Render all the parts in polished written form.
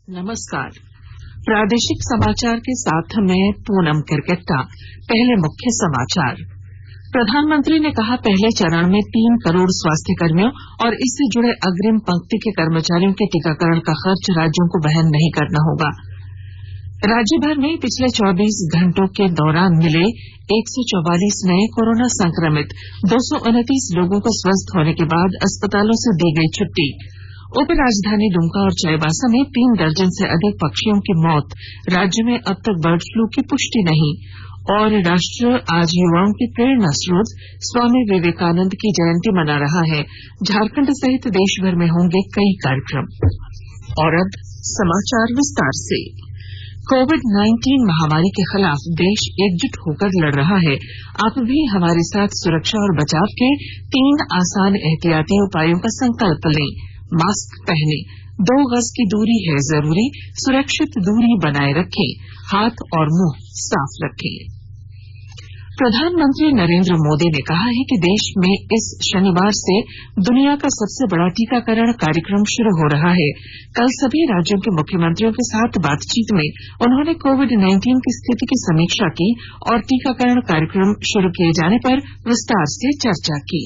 नमस्कार। प्रादेशिक समाचार के साथ मैं पूनम किरकिट्टा। पहले मुख्य समाचार। प्रधानमंत्री ने कहा, पहले चरण में 3 करोड़ स्वास्थ्य कर्मियों और इससे जुड़े अग्रिम पंक्ति के कर्मचारियों के टीकाकरण का खर्च राज्यों को वहन नहीं करना होगा। राज्य भर में पिछले 24 घंटों के दौरान मिले 144 नए कोरोना संक्रमित, 229 लोगों को स्वस्थ होने के बाद अस्पतालों से दी गई छुट्टी। उप राजधानी दुमका और चाईबासा में 3 दर्जन से अधिक पक्षियों की मौत। राज्य में अब तक बर्ड फ्लू की पुष्टि नहीं। और राष्ट्र आज युवाओं की प्रेरणा स्रोत स्वामी विवेकानंद की जयंती मना रहा है। झारखंड सहित देश भर में होंगे कई कार्यक्रम। और अब समाचार विस्तार से। कोविड-19 महामारी के खिलाफ देश एकजुट होकर लड़ रहा है। आप भी हमारे साथ सुरक्षा और बचाव के 3 आसान एहतियाती उपायों का संकल्प लें। मास्क पहने, 2 गज की दूरी है जरूरी, सुरक्षित दूरी बनाए रखें, हाथ और मुंह साफ रखें। प्रधानमंत्री नरेंद्र मोदी ने कहा है कि देश में इस शनिवार से दुनिया का सबसे बड़ा टीकाकरण कार्यक्रम शुरू हो रहा है। कल सभी राज्यों के मुख्यमंत्रियों के साथ बातचीत में उन्होंने कोविड-19 की स्थिति की समीक्षा की और टीकाकरण कार्यक्रम शुरू किए जाने पर विस्तार से चर्चा की।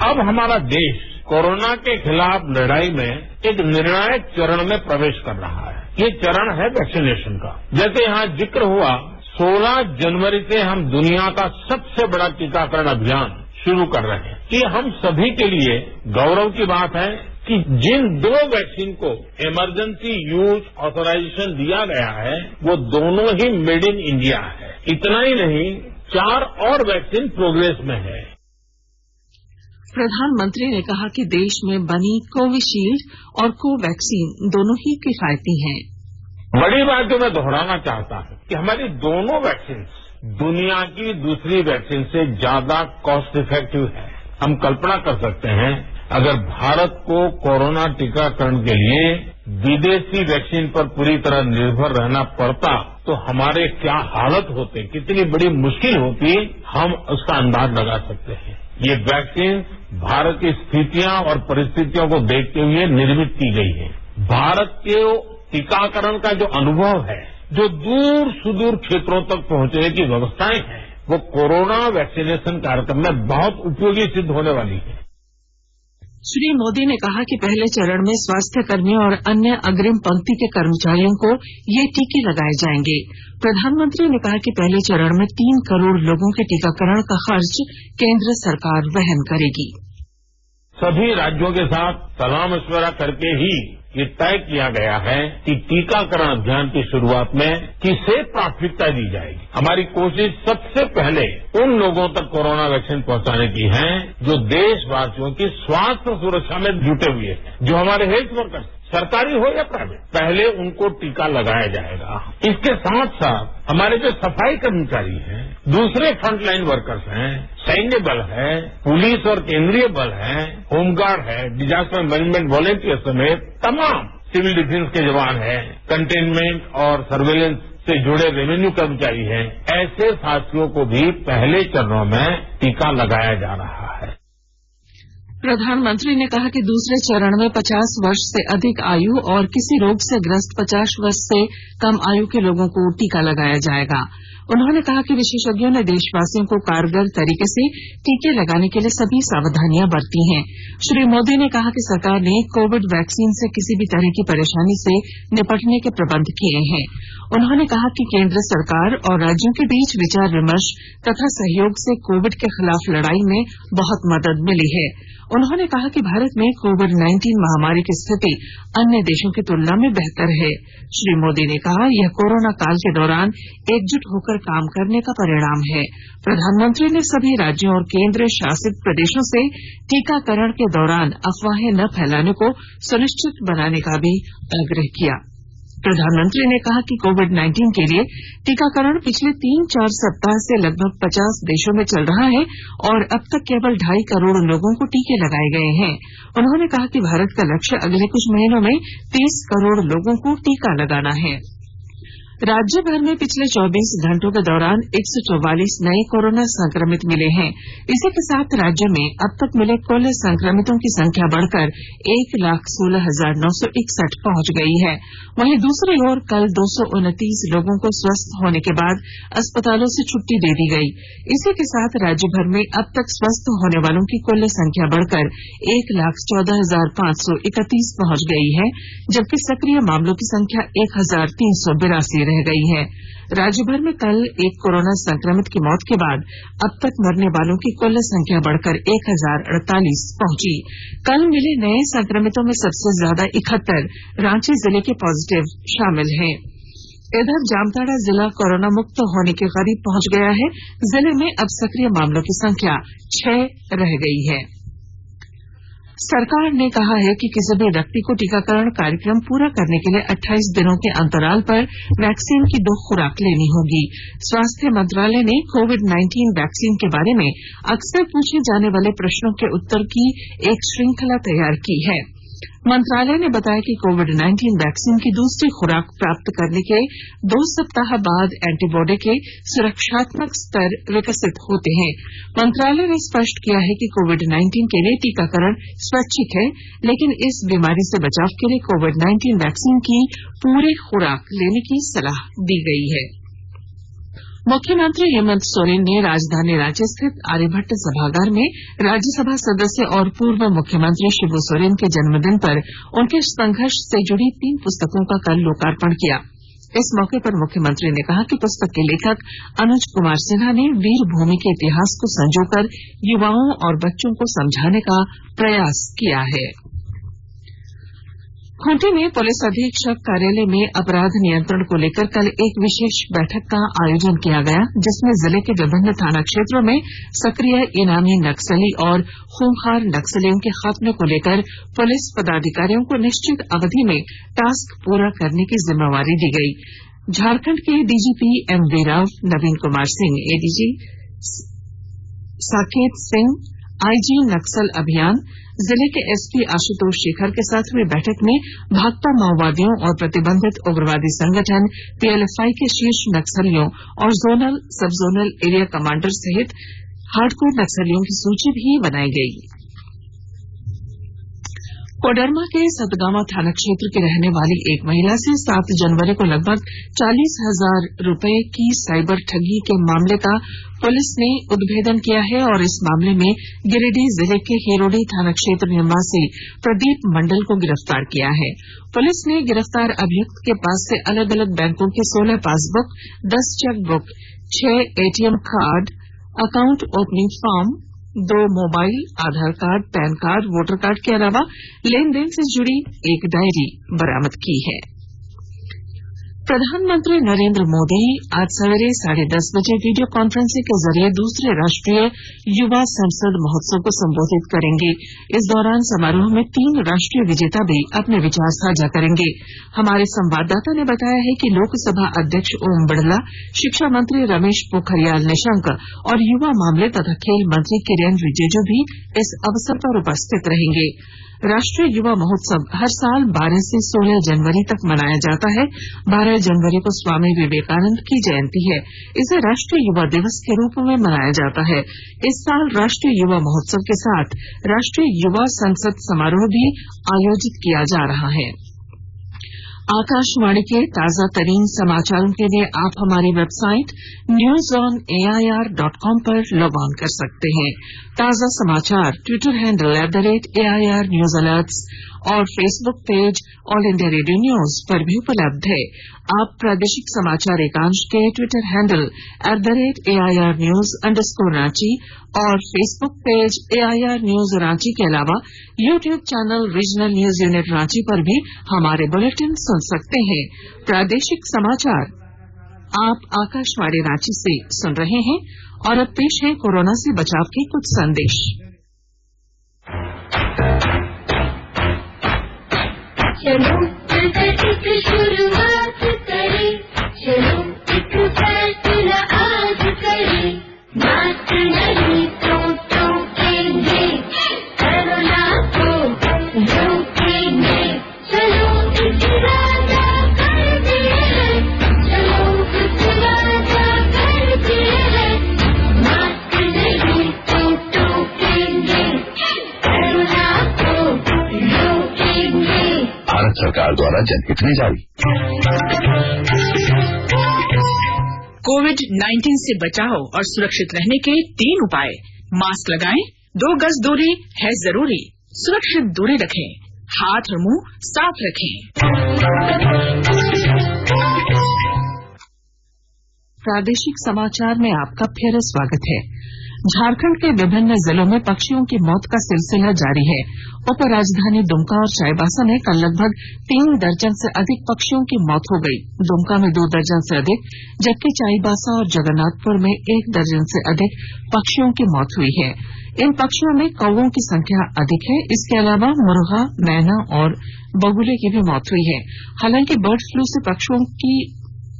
अब हमारा देश कोरोना के खिलाफ लड़ाई में एक निर्णायक चरण में प्रवेश कर रहा है। ये चरण है वैक्सीनेशन का। जैसे यहाँ जिक्र हुआ, 16 जनवरी से हम दुनिया का सबसे बड़ा टीकाकरण अभियान शुरू कर रहे हैं। ये हम सभी के लिए गौरव की बात है कि जिन 2 वैक्सीन को इमरजेंसी यूज ऑथराइजेशन दिया गया है, वो दोनों ही मेड इन इंडिया है। इतना ही नहीं, 4 और वैक्सीन प्रोग्रेस में है। प्रधानमंत्री ने कहा कि देश में बनी कोविशील्ड और कोवैक्सीन दोनों ही किफायती हैं। बड़ी बात जो मैं दोहराना चाहता हूं कि हमारी दोनों वैक्सीन दुनिया की दूसरी वैक्सीन से ज्यादा कॉस्ट इफेक्टिव है। हम कल्पना कर सकते हैं, अगर भारत को कोरोना टीकाकरण के लिए विदेशी वैक्सीन पर पूरी तरह निर्भर रहना पड़ता तो हमारे क्या हालत होते, कितनी बड़ी मुश्किल होती, हम उसका अंदाज लगा सकते हैं। ये वैक्सीन भारत की स्थितियां और परिस्थितियों को देखते हुए निर्मित की गई है। भारत के टीकाकरण का जो अनुभव है, जो दूर सुदूर क्षेत्रों तक पहुंचने की व्यवस्थाएं हैं, वो कोरोना वैक्सीनेशन कार्यक्रम में बहुत उपयोगी सिद्ध होने वाली है। श्री मोदी ने कहा कि पहले चरण में स्वास्थ्य कर्मियों और अन्य अग्रिम पंक्ति के कर्मचारियों को ये टीके लगाए जाएंगे। प्रधानमंत्री ने कहा कि पहले चरण में 3 करोड़ लोगों के टीकाकरण का खर्च केंद्र सरकार वहन करेगी। सभी राज्यों के साथ सलाह मशवरा करके ही ये तय किया गया है कि टीकाकरण अभियान की शुरुआत में किसे प्राथमिकता दी जाएगी। हमारी कोशिश सबसे पहले उन लोगों तक कोरोना वैक्सीन पहुंचाने की है जो देशवासियों की स्वास्थ्य सुरक्षा में जुटे हुए हैं, जो हमारे हेल्थ वर्कर्स, सरकारी हो या प्राइवेट, पहले उनको टीका लगाया जाएगा। इसके साथ साथ हमारे जो सफाई कर्मचारी हैं, दूसरे फ्रंटलाइन वर्कर्स हैं, सैन्य बल है, पुलिस और केंद्रीय बल है, होमगार्ड है, डिजास्टर मैनेजमेंट वॉलेंटियर समेत तमाम सिविल डिफेंस के जवान हैं, कंटेनमेंट और सर्वेलेंस से जुड़े रेवेन्यू कर्मचारी हैं, ऐसे साथियों को भी पहले चरणों में टीका लगाया जा रहा है। प्रधानमंत्री ने कहा कि दूसरे चरण में 50 वर्ष से अधिक आयु और किसी रोग से ग्रस्त 50 वर्ष से कम आयु के लोगों को टीका लगाया जाएगा। उन्होंने कहा कि विशेषज्ञों ने देशवासियों को कारगर तरीके से टीके लगाने के लिए सभी सावधानियां बरती हैं। श्री मोदी ने कहा कि सरकार ने कोविड वैक्सीन से किसी भी तरह की परेशानी से निपटने के प्रबंध किए हैं। उन्होंने कहा कि केंद्र सरकार और राज्यों के बीच विचार विमर्श तथा सहयोग से कोविड के खिलाफ लड़ाई में बहुत मदद मिली है। उन्होंने कहा कि भारत में कोविड-19 महामारी की स्थिति अन्य देशों की तुलना में बेहतर है। श्री मोदी ने कहा, यह कोरोना काल के दौरान एकजुट होकर काम करने का परिणाम है। प्रधानमंत्री ने सभी राज्यों और केंद्र शासित प्रदेशों से टीकाकरण के दौरान अफवाहें न फैलाने को सुनिश्चित बनाने का भी आग्रह किया। प्रधानमंत्री ने कहा कि कोविड-19 के लिए टीकाकरण पिछले 3-4 सप्ताह से लगभग 50 देशों में चल रहा है और अब तक केवल 2.5 करोड़ लोगों को टीके लगाए गए हैं। उन्होंने कहा कि भारत का लक्ष्य अगले कुछ महीनों में 30 करोड़ लोगों को टीका लगाना है। राज्य भर में पिछले 24 घंटों के दौरान 144 नए कोरोना संक्रमित मिले हैं। इसी के साथ राज्य में अब तक मिले कुल संक्रमितों की संख्या बढ़कर 1,16,961 पहुंच गई है। वहीं दूसरी ओर कल 229 लोगों को स्वस्थ होने के बाद अस्पतालों से छुट्टी दे दी गई। इसी के साथ राज्य भर में अब तक स्वस्थ होने वालों की कुल संख्या बढ़कर 1,14,531 पहुंच गई है, जबकि सक्रिय मामलों की संख्या 1,382 रह गई है। राज्य भर में कल एक कोरोना संक्रमित की मौत के बाद अब तक मरने वालों की कुल संख्या बढ़कर 1,048 पहुंची। कल मिले नए संक्रमितों में सबसे ज्यादा 71 रांची जिले के पॉजिटिव शामिल हैं। इधर जामताड़ा जिला कोरोना मुक्त होने के करीब पहुंच गया है। जिले में अब सक्रिय मामलों की संख्या 6 रह गई है। सरकार ने कहा है कि किसी भी व्यक्ति को टीकाकरण कार्यक्रम पूरा करने के लिए 28 दिनों के अंतराल पर वैक्सीन की 2 खुराक लेनी होगी। स्वास्थ्य मंत्रालय ने कोविड-19 वैक्सीन के बारे में अक्सर पूछे जाने वाले प्रश्नों के उत्तर की एक श्रृंखला तैयार की है। मंत्रालय ने बताया कि कोविड-19 वैक्सीन की दूसरी खुराक प्राप्त करने के 2 सप्ताह बाद एंटीबॉडी के सुरक्षात्मक स्तर विकसित होते हैं। मंत्रालय ने स्पष्ट किया है कि कोविड-19 के लिए टीकाकरण स्वैच्छिक है, लेकिन इस बीमारी से बचाव के लिए कोविड-19 वैक्सीन की पूरी खुराक लेने की सलाह दी गई है। मुख्यमंत्री हेमंत सोरेन ने राजधानी रांची स्थित आर्यभट्ट सभागार में राज्यसभा सदस्य और पूर्व मुख्यमंत्री शिबू सोरेन के जन्मदिन पर उनके संघर्ष से जुड़ी 3 पुस्तकों का कल लोकार्पण किया। इस मौके पर मुख्यमंत्री ने कहा कि पुस्तक के लेखक अनुज कुमार सिन्हा ने वीर भूमि के इतिहास को संजोकर युवाओं और बच्चों को समझाने का प्रयास किया है। खूंटी में पुलिस अधीक्षक कार्यालय में अपराध नियंत्रण को लेकर कल एक विशेष बैठक का आयोजन किया गया, जिसमें जिले के विभिन्न थाना क्षेत्रों में सक्रिय इनामी नक्सली और खूंखार नक्सलियों के खात्मे को लेकर पुलिस पदाधिकारियों को निश्चित अवधि में टास्क पूरा करने की जिम्मेवारी दी गई। झारखंड के डीजीपी एमवी राव, नवीन कुमार सिंह एडीजी, साकेत सिंह आईजी नक्सल अभियान, जिले के एसपी आशुतोष शेखर के साथ हुई बैठक में भाकपा माओवादियों और प्रतिबंधित उग्रवादी संगठन पीएलएफआई के शीर्ष नक्सलियों और जोनल सब जोनल एरिया कमांडर सहित हार्डकोर नक्सलियों की सूची भी बनाई गई। कोडरमा के सतगावा थाना क्षेत्र की रहने वाली एक महिला से 7 जनवरी को लगभग 40,000 रुपए की साइबर ठगी के मामले का पुलिस ने उद्भेदन किया है और इस मामले में गिरिडीह जिले के हिरोडी थाना क्षेत्र निवासी प्रदीप मंडल को गिरफ्तार किया है। पुलिस ने गिरफ्तार अभियुक्त के पास से अलग अलग बैंकों के 16 passbook, 10 chequebook, 6 ATM card, account opening form, 2 mobile, Aadhaar card, PAN card, voter card के अलावा लेन देन से जुड़ी एक डायरी बरामद की है। प्रधानमंत्री नरेंद्र मोदी आज सवेरे 10:30 बजे वीडियो कॉन्फ्रेंसिंग के जरिए दूसरे राष्ट्रीय युवा संसद महोत्सव को संबोधित करेंगे। इस दौरान समारोह में 3 राष्ट्रीय विजेता भी अपने विचार साझा करेंगे। हमारे संवाददाता ने बताया है कि लोकसभा अध्यक्ष ओम बिरला, शिक्षा मंत्री रमेश पोखरियाल निशंक और युवा मामले तथा खेल मंत्री किरेन रिजिजू भी इस अवसर पर उपस्थित रहेंगे। राष्ट्रीय युवा महोत्सव हर साल 12 से 16 जनवरी तक मनाया जाता है। 12 जनवरी को स्वामी विवेकानंद की जयंती है। इसे राष्ट्रीय युवा दिवस के रूप में मनाया जाता है। इस साल राष्ट्रीय युवा महोत्सव के साथ राष्ट्रीय युवा संसद समारोह भी आयोजित किया जा रहा है। आकाशवाणी के ताजा तरीन समाचारों के लिए आप हमारी वेबसाइट newsonair.com पर लॉग ऑन कर सकते हैं। ताजा समाचार Twitter handle @AIR News Alerts और Facebook page all India radio news पर भी उपलब्ध है। आप प्रादेशिक समाचार एकांश के ट्विटर हैंडल @AIR News_Ranchi और Facebook page AIR News Ranchi के अलावा YouTube channel regional news unit Ranchi पर भी हमारे बुलेटिन सुन सकते हैं। प्रादेशिक समाचार आप आकाशवाणी रांची से सुन रहे हैं और अब पेश है कोरोना से बचाव के कुछ संदेश। चलो एक शुरुआत करें, चलो एक फैसला आज करें, मास्क नहीं तो टोकेंगे, कोरोना को रोकेंगे, चलो एक इरादा कर दिए, चलो भारत सरकार द्वारा जनहित में जारी। कोविड-19 से बचाव और सुरक्षित रहने के 3 उपाय। मास्क लगाएं, 2 गज दूरी है जरूरी, सुरक्षित दूरी रखें, हाथ और मुंह साफ रखें। प्रादेशिक समाचार में आपका फिर स्वागत है। झारखंड के विभिन्न जिलों में पक्षियों की मौत का सिलसिला जारी है। उपराजधानी दुमका और चाईबासा में कल लगभग 3 दर्जन से अधिक पक्षियों की मौत हो गई। दुमका में 2 दर्जन से अधिक, जबकि चाईबासा और जगन्नाथपुर में 1 दर्जन से अधिक पक्षियों की मौत हुई है। इन पक्षियों में कौवों की संख्या अधिक है। इसके अलावा मुर्गा, मैना और बगुले की भी मौत हुई है। हालांकि बर्ड फ्लू से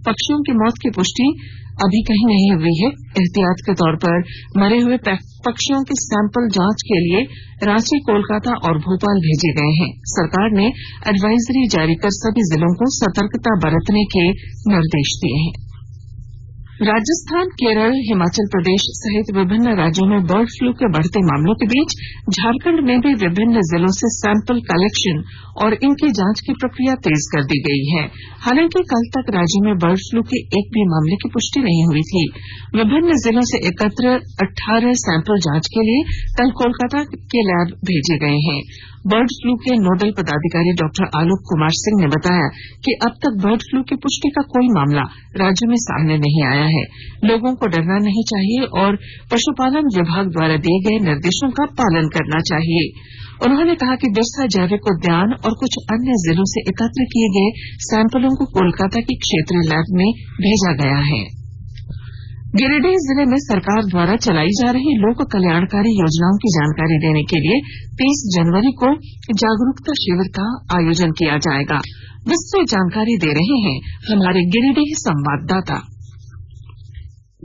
पक्षियों की मौत की पुष्टि अभी कहीं नहीं हुई है। एहतियात के तौर पर मरे हुए पक्षियों के सैंपल जांच के लिए रांची, कोलकाता और भोपाल भेजे गए हैं। सरकार ने एडवाइजरी जारी कर सभी जिलों को सतर्कता बरतने के निर्देश दिए हैं। राजस्थान, केरल, हिमाचल प्रदेश सहित विभिन्न राज्यों में बर्ड फ्लू के बढ़ते मामलों के बीच झारखंड में भी विभिन्न जिलों से सैंपल कलेक्शन और इनकी जांच की प्रक्रिया तेज कर दी गई है। हालांकि कल तक राज्य में बर्ड फ्लू के एक भी मामले की पुष्टि नहीं हुई थी। विभिन्न जिलों से एकत्र 18 सैंपल जांच के लिए कल कोलकाता के लैब भेजे गए हैं। बर्ड फ्लू के नोडल पदाधिकारी डॉक्टर आलोक कुमार सिंह ने बताया कि अब तक बर्ड फ्लू की पुष्टि का कोई मामला राज्य में सामने नहीं आया है। लोगों को डरना नहीं चाहिए और पशुपालन विभाग द्वारा दिए गए निर्देशों का पालन करना चाहिए। उन्होंने कहा कि बिरसा जैविक उद्यान और कुछ अन्य जिलों से एकत्र किए गए सैंपलों को कोलकाता की क्षेत्रीय लैब में भेजा गया है। गिरिडीह जिले में सरकार द्वारा चलाई जा रही लोक कल्याणकारी योजनाओं की जानकारी देने के लिए 30 जनवरी को जागरूकता शिविर का आयोजन किया जाएगा। विस्तृत जानकारी दे रहे हैं हमारे गिरिडीह संवाददाता।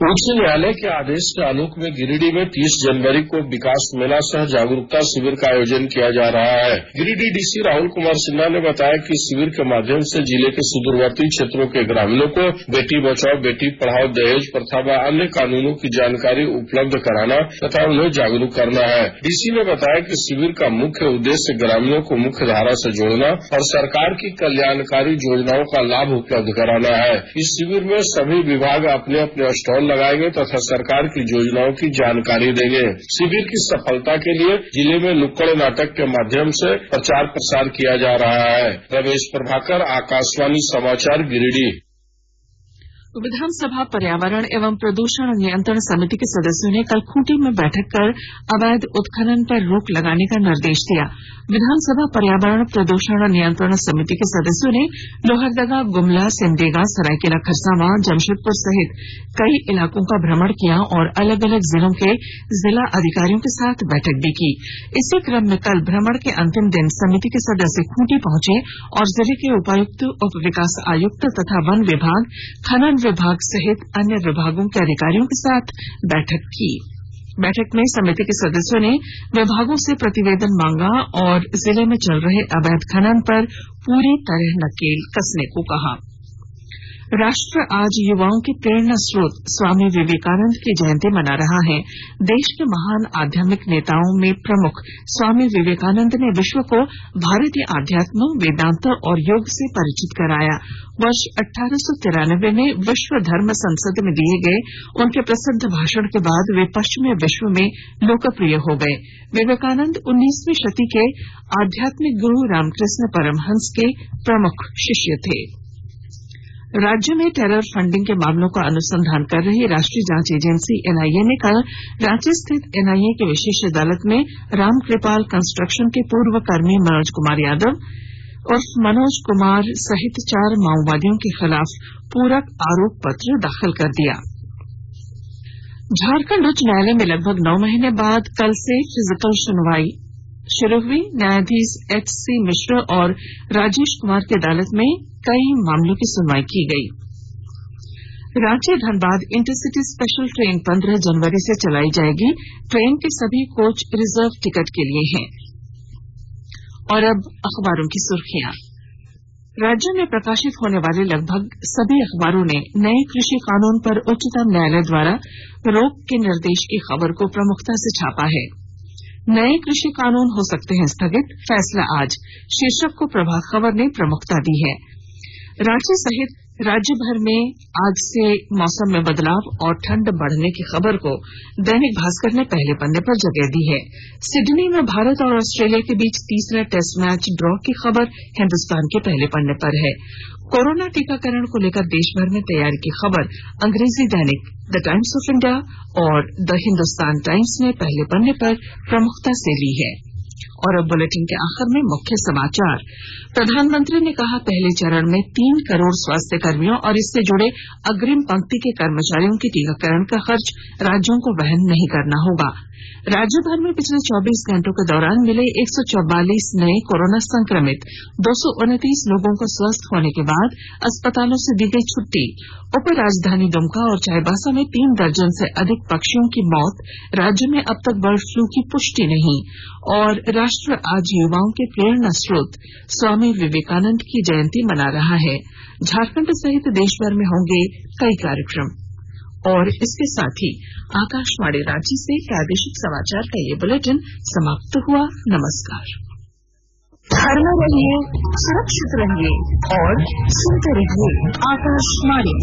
उच्च न्यायालय के आदेश के आलोक में गिरिडीह में 30 जनवरी को विकास मेला सह जागरूकता शिविर का आयोजन किया जा रहा है। गिरिडीह डीसी राहुल कुमार सिन्हा ने बताया कि शिविर के माध्यम से जिले के सुदूरवर्ती क्षेत्रों के ग्रामीणों को बेटी बचाओ बेटी पढ़ाओ दहेज प्रथा व अन्य कानूनों की जानकारी उपलब्ध कराना तथा उन्हें जागरूक करना है। डीसी ने बताया कि शिविर का मुख्य उद्देश्य ग्रामीणों को मुख्य धारा से जोड़ना और सरकार की कल्याणकारी योजनाओं का लाभ उपलब्ध कराना है। इस शिविर में सभी विभाग अपने अपने स्टॉल लगाएंगे तथा सरकार की योजनाओं की जानकारी देंगे। शिविर की सफलता के लिए जिले में नुक्कड़ नाटक के माध्यम से प्रचार प्रसार किया जा रहा है। रमेश प्रभाकर, आकाशवाणी समाचार, गिरिडीह। विधानसभा पर्यावरण एवं प्रदूषण नियंत्रण समिति के सदस्यों ने कल खूंटी में बैठक कर अवैध उत्खनन पर रोक लगाने का निर्देश दिया। विधानसभा पर्यावरण प्रदूषण नियंत्रण समिति के सदस्यों ने लोहरदगा, गुमला, सिमडेगा, सरायकेला खरसावां, जमशेदपुर सहित कई इलाकों का भ्रमण किया और अलग अलग जिलों के जिला अधिकारियों के साथ बैठक भी की। इसी क्रम में कल भ्रमण के अंतिम दिन समिति के सदस्य खूंटी पहुंचे और जिले के उपायुक्त, उप विकास आयुक्त तथा वन विभाग, खनन विभाग सहित अन्य विभागों के अधिकारियों के साथ बैठक की। बैठक में समिति के सदस्यों ने विभागों से प्रतिवेदन मांगा और जिले में चल रहे अवैध खनन पर पूरी तरह नकेल कसने को कहा। राष्ट्र आज युवाओं के प्रेरणा स्रोत स्वामी विवेकानंद की जयंती मना रहा है। देश के महान आध्यात्मिक नेताओं में प्रमुख स्वामी विवेकानंद ने विश्व को भारतीय आध्यात्म, वेदांत और योग से परिचित कराया। वर्ष 1893 में विश्व धर्म संसद में दिए गए उनके प्रसिद्ध भाषण के बाद वे पश्चिमी विश्व में लोकप्रिय हो गए। विवेकानंद 19वीं शती के आध्यात्मिक गुरु रामकृष्ण परमहंस के प्रमुख शिष्य थे। राज्य में टेरर फंडिंग के मामलों का अनुसंधान कर रही राष्ट्रीय जांच एजेंसी एनआईए ने कल रांची स्थित एनआईए की विशेष अदालत में रामकृपाल कंस्ट्रक्शन के पूर्व कर्मी मनोज कुमार यादव उर्फ मनोज कुमार सहित 4 माओवादियों के खिलाफ पूरक आरोप पत्र दाखिल कर दिया। झारखंड उच्च न्यायालय में लगभग 9 महीने बाद कल से फिजिकल सुनवाई शुरू हुई। न्यायाधीश एचसी मिश्र और राजेश कुमार की अदालत में कई मामलों की सुनवाई की गई। Ranchi Dhanbad intercity special train 15 जनवरी से चलाई जाएगी। ट्रेन के सभी कोच रिजर्व टिकट के लिए हैं। और अब अखबारों की सुर्खियां। राज्य में प्रकाशित होने वाले लगभग सभी अखबारों ने नए कृषि कानून पर उच्चतम न्यायालय द्वारा रोक के निर्देश की खबर को प्रमुखता से छापा है। नए कृषि कानून हो सकते हैं स्थगित, फैसला आज, शीर्षक को प्रभात खबर ने प्रमुखता दी है। रांची सहित राज्य भर में आज से मौसम में बदलाव और ठंड बढ़ने की खबर को दैनिक भास्कर ने पहले पन्ने पर जगह दी है। सिडनी में भारत और ऑस्ट्रेलिया के बीच तीसरा टेस्ट मैच ड्रॉ की खबर हिंदुस्तान के पहले पन्ने पर है। कोरोना टीकाकरण को लेकर देश भर में तैयारी की खबर अंग्रेजी दैनिक द टाइम्स ऑफ इंडिया और द हिंदुस्तान टाइम्स ने पहले पन्ने पर प्रमुखता से ली है। और अब बुलेटिन के आखिर में मुख्य समाचार। प्रधानमंत्री ने कहा, पहले चरण में 3 करोड़ स्वास्थ्य कर्मियों और इससे जुड़े अग्रिम पंक्ति के कर्मचारियों के टीकाकरण का खर्च राज्यों को वहन नहीं करना होगा। राज्य भर में पिछले 24 घंटों के दौरान मिले 144 नए कोरोना संक्रमित, 229 लोगों को स्वस्थ होने के बाद अस्पतालों से दी गई छुट्टी। उप राजधानी दुमका और चाईबासा में 3 दर्जन से अधिक पक्षियों की मौत। राज्य में अब तक बर्ड फ्लू की पुष्टि नहीं। और राष्ट्र आज युवाओं के प्रेरणा स्रोत स्वामी विवेकानंद की जयंती मना रहा है। झारखंड सहित देश भर में होंगे कई कार्यक्रम। और इसके साथ ही आकाशवाणी रांची से प्रादेशिक समाचार का ये बुलेटिन समाप्त हुआ। नमस्कार। घर में रहिए, सुरक्षित रहिए और सुनते रहिए आकाशवाणी।